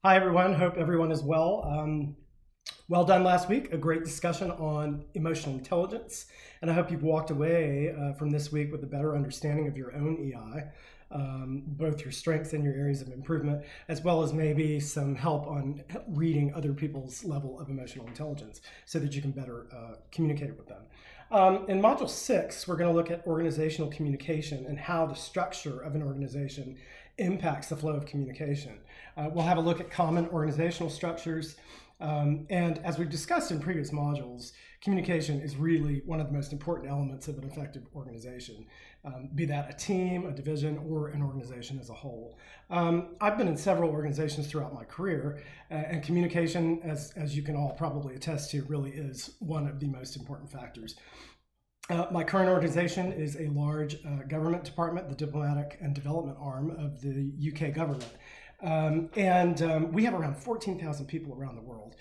Hi, everyone. Hope everyone is well. Well done last week. A great discussion on emotional intelligence. And I hope you've walked away from this week with a better understanding of your own EI, both your strengths and your areas of improvement, as well as maybe some help on reading other people's level of emotional intelligence so that you can better communicate with them. In Module 6, we're going to look at organizational communication and how the structure of an organization impacts the flow of communication. We'll have a look at common organizational structures. And as we've discussed in previous modules, communication is really one of the most important elements of an effective organization, be that a team, a division, or an organization as a whole. I've been in several organizations throughout my career, and communication, as you can all probably attest to, really is one of the most important factors. My current organization is a large government department, the diplomatic and development arm of the UK government. We have around 14,000 people around the world.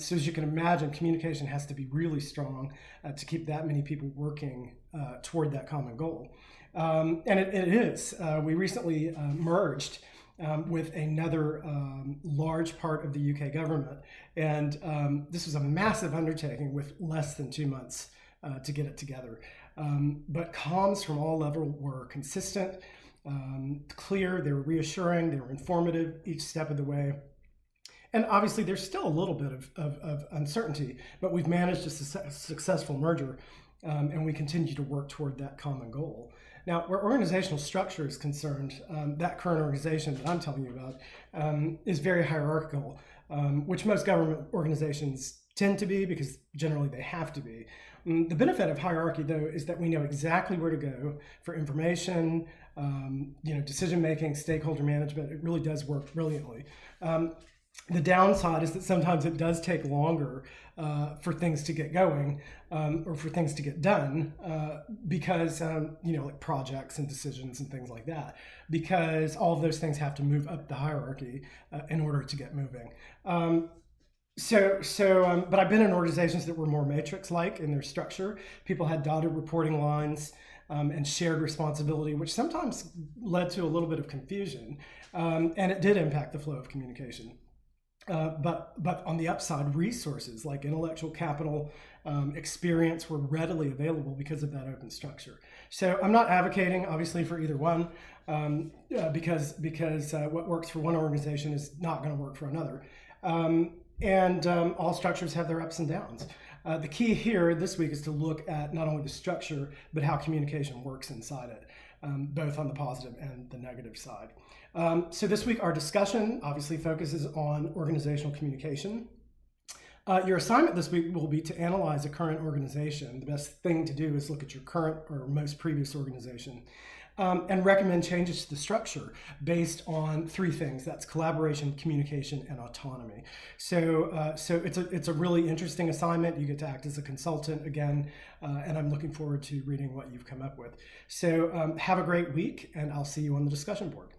So as you can imagine, communication has to be really strong to keep that many people working toward that common goal. And it is. We recently merged with another large part of the UK government. And this was a massive undertaking with less than 2 months to get it together. But comms from all levels were consistent, clear, they were reassuring, they were informative each step of the way. And obviously there's still a little bit of uncertainty, but we've managed a successful merger, and we continue to work toward that common goal. Now, where organizational structure is concerned, that current organization that I'm telling you about is very hierarchical, which most government organizations tend to be because generally they have to be. The benefit of hierarchy, though, is that we know exactly where to go for information, decision making, stakeholder management. It really does work brilliantly. The downside is that sometimes it does take longer for things to get going or for things to get done because, like projects and decisions and things like that, because all of those things have to move up the hierarchy in order to get moving. But I've been in organizations that were more matrix-like in their structure. People had dotted reporting lines and shared responsibility, which sometimes led to a little bit of confusion, and it did impact the flow of communication. But on the upside, resources like intellectual capital, experience were readily available because of that open structure. So I'm not advocating, obviously, for either one, because what works for one organization is not going to work for another. All structures have their ups and downs. The key here this week is to look at not only the structure, but how communication works inside it, both on the positive and the negative side. So this week, our discussion obviously focuses on organizational communication. Your assignment this week will be to analyze a current organization. The best thing to do is look at your current or most previous organization and recommend changes to the structure based on 3 things. That's collaboration, communication, and autonomy. So it's a really interesting assignment. You get to act as a consultant again, and I'm looking forward to reading what you've come up with. So have a great week, and I'll see you on the discussion board.